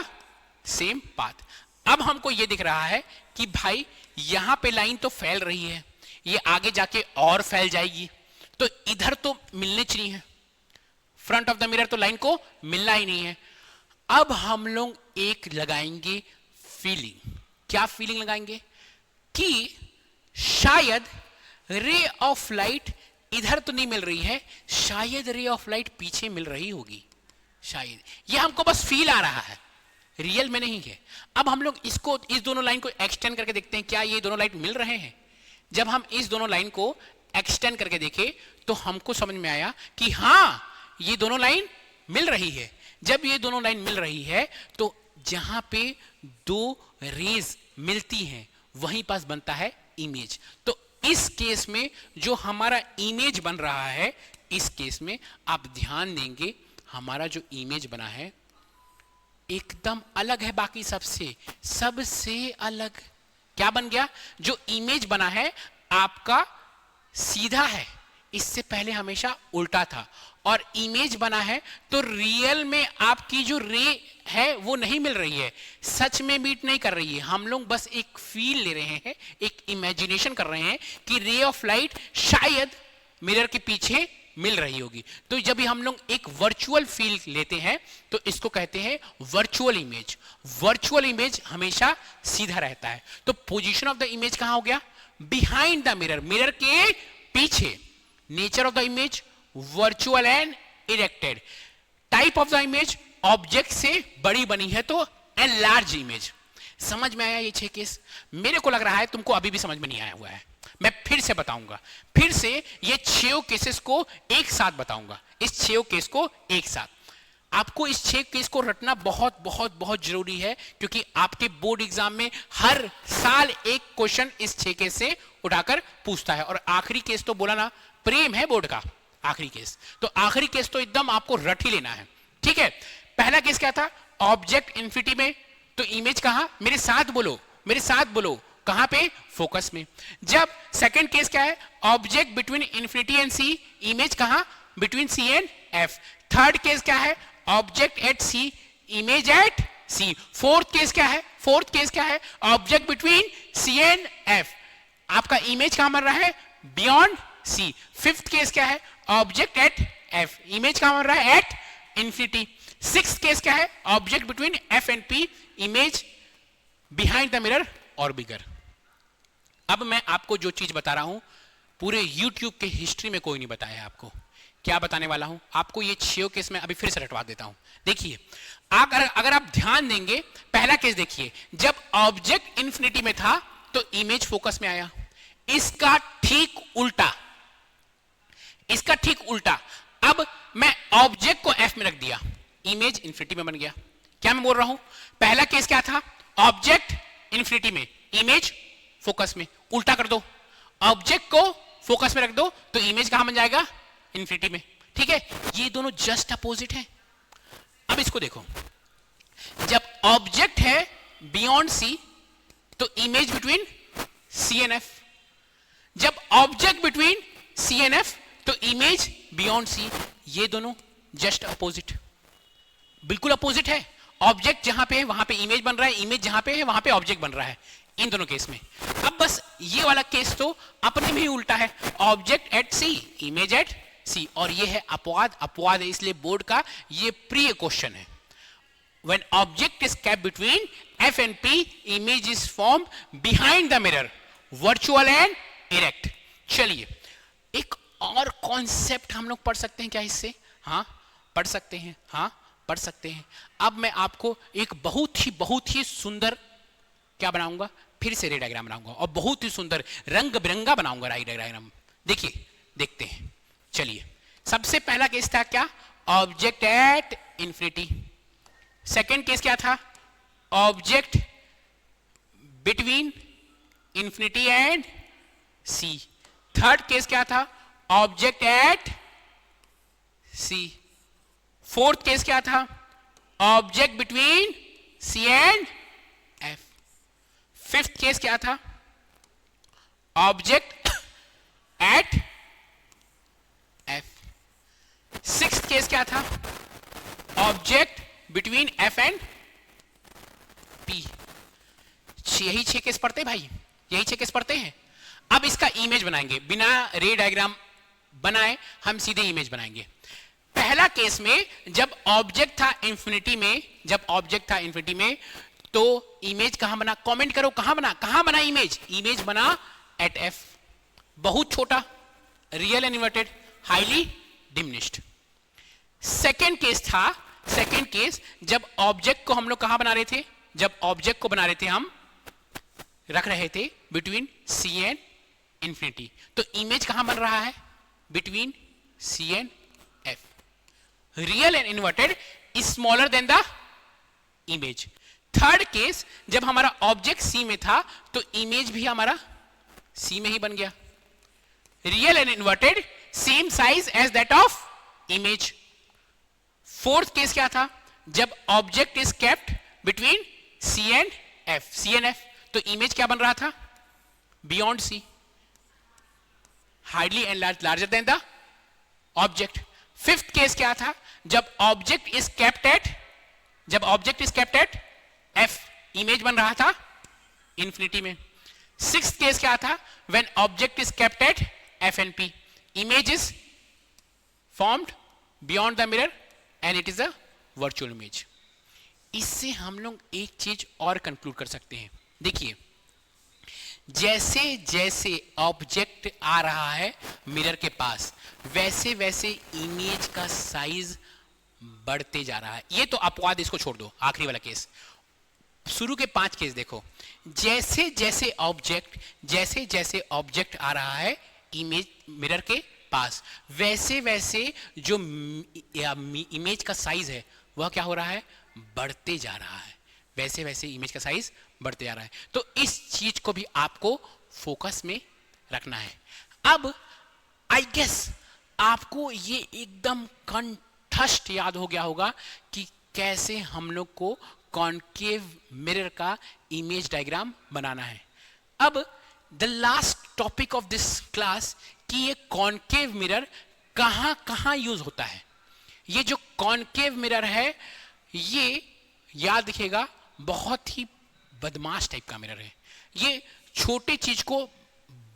same path. अब हमको ये दिख रहा है कि भाई यहां पे लाइन तो फैल रही है, ये आगे जाके और फैल जाएगी, तो इधर तो मिलने चाहिए है, फ्रंट ऑफ द मिरर तो लाइन को मिलना ही नहीं है। अब हम लोग एक लगाएंगे फीलिंग। क्या फीलिंग लगाएंगे? कि शायद रे ऑफ लाइट इधर तो नहीं मिल रही है, शायद रे ऑफ लाइट पीछे मिल रही होगी, शायद। ये हमको बस फील आ रहा है, रियल में नहीं है। अब हम लोग इसको, इस दोनों लाइन को एक्सटेंड करके देखते हैं, क्या ये दोनों लाइन मिल रहे हैं? जब हम इस दोनों लाइन को एक्सटेंड करके देखे तो हमको समझ में आया कि हाँ ये दोनों लाइन मिल रही है। जब ये दोनों लाइन मिल रही है तो जहां पे दो रेज मिलती हैं वहीं पास बनता है इमेज। तो इस केस में जो हमारा इमेज बन रहा है, इस केस में आप ध्यान देंगे हमारा जो इमेज बना है एकदम अलग है बाकी सबसे अलग। क्या बन गया? जो इमेज बना है आपका सीधा है, इससे पहले हमेशा उल्टा था, और इमेज बना है तो रियल में आपकी जो रे है वो नहीं मिल रही है, सच में मीट नहीं कर रही है। हम लोग बस एक फील ले रहे हैं, एक इमेजिनेशन कर रहे हैं कि रे ऑफ लाइट शायद मिरर के पीछे मिल रही होगी। तो जब भी हम लोग एक वर्चुअल फील लेते हैं तो इसको कहते हैं वर्चुअल इमेज। वर्चुअल इमेज हमेशा सीधा रहता है। तो पोजीशन ऑफ द इमेज कहां हो गया? बिहाइंड द मिरर, मिरर के पीछे। Nature of the image virtual and erected. Type of the image object से बड़ी बनी है तो एन लार्ज इमेज। समझ में आया ये 6 केस? मेरे को लग रहा है तुमको अभी भी समझ में नहीं आया हुआ है। मैं फिर से बताऊंगा, फिर से ये 6 केसेस को एक साथ बताऊंगा, इस 6 केस को एक साथ। आपको इस 6 केस को रटना बहुत बहुत बहुत जरूरी है, क्योंकि आपके बोर्ड एग्जाम में हर साल एक क्वेश्चन इस 6 केस से उठाकर पूछता है। और आखिरी केस तो बोला ना, प्रेम है बोर्ड का आखिरी केस, तो आखिरी केस तो एकदम आपको रट ही लेना है, ठीक है। पहला केस क्या था? ऑब्जेक्ट इन्फिनिटी में, तो इमेज कहां? मेरे साथ बोलो, मेरे साथ बोलो, कहां पे? फोकस में। जब सेकंड केस क्या है? Object between infinity and C, image कहां? Between C and F. Third case क्या है? Object at C, image at C. Fourth case क्या है? फोर्थ केस क्या है? Object between C and F, आपका इमेज कहां बन रहा है? बियॉन्ड सी। फिफ्थ केस क्या है? ऑब्जेक्ट एट एफ, इमेज कहां बन रहा है? At infinity. सिक्स्थ केस क्या है? Object between F and P, image behind the mirror और बिगर। अब मैं आपको जो चीज बता रहा हूं पूरे YouTube के हिस्ट्री में कोई नहीं बताया आपको। क्या बताने वाला हूं आपको? ये 6 केस में अभी फिर से रटवा देता हूं। देखिए, अगर आप ध्यान देंगे, पहला केस देखिए, जब ऑब्जेक्ट इन्फिनिटी में था तो इमेज फोकस में आया। इसका ठीक उल्टा, इसका ठीक उल्टा। अब मैं ऑब्जेक्ट को एफ में रख दिया, इमेज इन्फिनिटी में बन गया। क्या मैं बोल रहा हूं? पहला केस क्या था? ऑब्जेक्ट इन्फिनिटी में, इमेज फोकस में। उल्टा कर दो, ऑब्जेक्ट को फोकस में रख दो तो इमेज कहां बन जाएगा? इन्फिनिटी में, ठीक है। ये दोनों जस्ट अपोजिट हैं। अब इसको देखो, जब ऑब्जेक्ट है बियॉन्ड सी तो image between C and F, जब object between C and F तो इमेज बियॉन्ड सी। ये दोनों जस्ट अपोजिट, बिल्कुल अपोजिट है। ऑब्जेक्ट जहां पे है वहां पे इमेज बन रहा है, इमेज जहां पे है वहां पे ऑब्जेक्ट बन रहा है, इन दोनों केस में। अब बस ये वाला केस तो अपने में ही उल्टा है, object at C, image at C, और ये है अपवाद। अपवाद है इसलिए बोर्ड का ये प्रिय क्वेश्चन है। When object is kept between F and P, image is formed behind the mirror, virtual and erect। चलिए एक और कॉन्सेप्ट हम लोग पढ़ सकते हैं क्या इससे? हाँ पढ़ सकते हैं, हाँ पढ़ सकते हैं। अब मैं आपको एक बहुत ही सुंदर क्या बनाऊंगा, फिर से रे डायग्राम बनाऊंगा, और बहुत ही सुंदर रंग बिरंगा बनाऊंगा रे डायग्राम। देखिए, देखते हैं। चलिए, सबसे पहला केस था क्या? Object at infinity. Second case क्या था? Object between infinity and C. Third case क्या था? Object at C. Fourth case क्या था? Object between C and F. Fifth case क्या था? Object at F. Sixth case क्या था? Object between F and P. यही 6 केस पढ़ते भाई, यही 6 केस पढ़ते हैं। अब इसका इमेज बनाएंगे, बिना रे डायग्राम बनाए हम सीधे इमेज बनाएंगे। पहला केस में जब ऑब्जेक्ट था इंफिनिटी में, जब ऑब्जेक्ट था इंफिनिटी में तो इमेज कहां बना? कमेंट करो, कहां बना इमेज? इमेज बना एट एफ, बहुत छोटा, real and inverted, highly diminished. Second case था, सेकेंड केस जब ऑब्जेक्ट को हम लोग कहां बना रहे थे? जब ऑब्जेक्ट को बना रहे थे हम, रख रहे थे बिटवीन सी एंड इंफिनिटी, तो इमेज कहां बन रहा है? Between C and F. Real and inverted smaller than the image. Third case जब हमारा ऑब्जेक्ट सी में था तो इमेज भी हमारा सी में ही बन गया। Real and inverted same size as that of image. Fourth case क्या था? जब object is kept between C and F, C and F, तो इमेज क्या बन रहा था? Beyond C, hardly and larger than the object. Fifth case क्या था? जब object is kept at F, image बन रहा था इंफिनिटी में। सिक्स्थ केस क्या था? When object is kept at F and P, image is formed beyond the mirror and it is a virtual image. इससे हम लोग एक चीज और कंक्लूड कर सकते हैं। देखिए, जैसे जैसे ऑब्जेक्ट आ रहा है मिरर के पास, वैसे वैसे इमेज का साइज बढ़ते जा रहा है। ये तो अपवाद, इसको छोड़ दो, आखिरी वाला केस। शुरू के 5 केस देखो, जैसे जैसे ऑब्जेक्ट आ रहा है इमेज मिरर के पास, वैसे वैसे जो इमेज का साइज है वह क्या हो रहा है? बढ़ते जा रहा है। वैसे वैसे इमेज का साइज बढ़ते जा रहा है। तो इस चीज को भी आपको फोकस में रखना है। अब आई गेस आपको ये एकदम कंठस्थ याद हो गया होगा कि कैसे हम लोग को कॉन्केव मिरर का इमेज डायग्राम बनाना है। अब the last topic of this class कि ये कॉन्केव मिरर कहां कहां यूज होता है। ये जो कॉन्केव मिरर है ये याद रखिएगा बहुत ही बदमाश टाइप का मिरर है। ये छोटे चीज को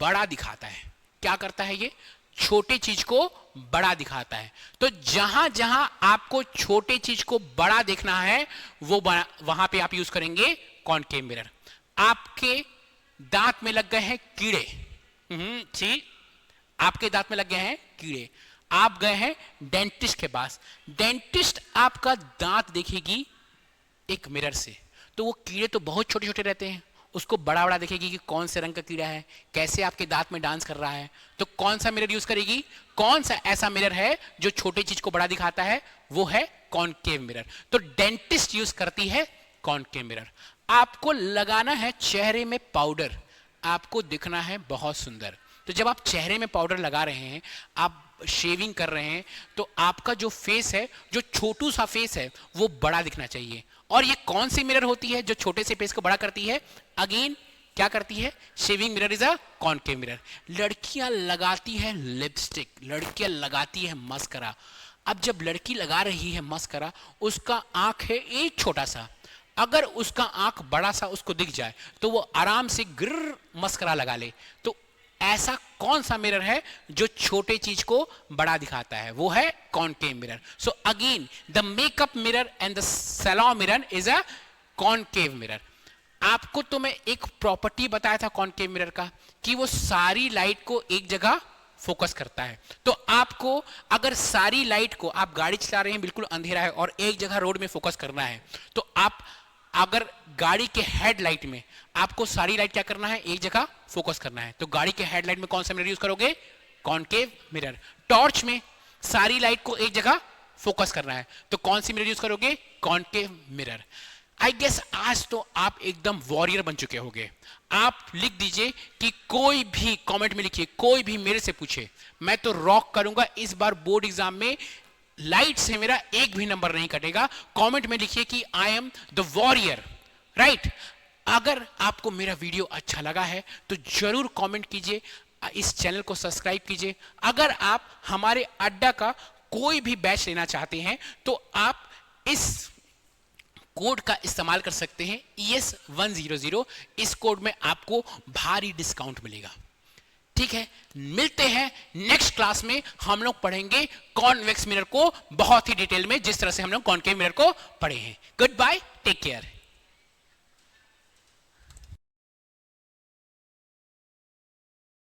बड़ा दिखाता है। क्या करता है? ये छोटे चीज को बड़ा दिखाता है। तो जहां जहां आपको छोटे चीज को बड़ा देखना है वो वहां पे आप यूज करेंगे कॉन्केव मिरर। आपके दांत में लग गए हैं कीड़े, ठीक, आपके दांत में लग गए हैं कीड़े, आप गए हैं डेंटिस्ट के पास। डेंटिस्ट आपका दांत देखेगी एक मिरर से, तो वो कीड़े तो बहुत छोटे छोटे रहते हैं, उसको बड़ा बड़ा देखेगी कि कौन से रंग का कीड़ा है, कैसे आपके दांत में डांस कर रहा है। तो कौन सा मिरर यूज करेगी? कौन सा ऐसा मिरर है जो छोटी चीज को बड़ा दिखाता है? वो है कॉन्केव मिरर। तो डेंटिस्ट यूज करती है कॉन्केव मिरर। आपको लगाना है चेहरे में पाउडर, आपको दिखना है बहुत सुंदर। तो जब आप चेहरे में पाउडर लगा रहे हैं, आप शेविंग कर रहे हैं तो आपका जो फेस है, जो छोटू सा फेस है, वो बड़ा दिखना चाहिए। और ये कौन सी मिरर होती है जो छोटे से फेस को बड़ा करती है? अगेन क्या करती है? Shaving mirror is a concave mirror. लड़कियां लगाती है लिपस्टिक, लड़कियां लगाती है मस्करा। अब जब लड़की लगा रही है मस्करा, उसका आंख है एक छोटा सा, अगर उसका आंख बड़ा सा उसको दिख जाए तो वो आराम से गिर मस्करा लगा ले। तो ऐसा कौन सा मिरर है जो छोटे चीज को बड़ा दिखाता है? वो है concave mirror. So again the makeup mirror and the salon mirror is a concave mirror. आपको तो मैं एक प्रॉपर्टी बताया था कॉन्केव मिरर का कि वो सारी लाइट को एक जगह फोकस करता है। तो आपको अगर सारी लाइट को, आप गाड़ी चला रहे हैं, बिल्कुल अंधेरा है और एक जगह रोड में फोकस करना है, तो आप अगर गाड़ी के हेडलाइट में आपको सारी लाइट क्या करना है? एक जगह फोकस करना है, तो गाड़ी के हेडलाइट में कौन सा मिरर यूज करोगे? Concave mirror. टॉर्च में सारी लाइट को एक जगह फोकस करना है, तो कौन सी मिरर यूज करोगे? Concave mirror. आई गेस आज तो आप एकदम वॉरियर बन चुके होंगे। आप लिख दीजिए कि कोई भी कमेंट में लिखिए, कोई भी मेरे से पूछे, मैं तो रॉक करूंगा इस बार बोर्ड एग्जाम में, लाइट से मेरा एक भी नंबर नहीं कटेगा। कमेंट में लिखिए कि I am the warrior, right. अगर आपको मेरा वीडियो अच्छा लगा है तो जरूर कमेंट कीजिए, इस चैनल को सब्सक्राइब कीजिए। अगर आप हमारे अड्डा का कोई भी बैच लेना चाहते हैं तो आप इस कोड का इस्तेमाल कर सकते हैं, ES100। इस कोड में आपको भारी डिस्काउंट मिलेगा। ठीक है, मिलते हैं नेक्स्ट क्लास में। हम लोग पढ़ेंगे कॉन्वेक्स मिरर को बहुत ही डिटेल में, जिस तरह से हम लोग कॉन्केव मिरर को पढ़े हैं। Good bye, take care.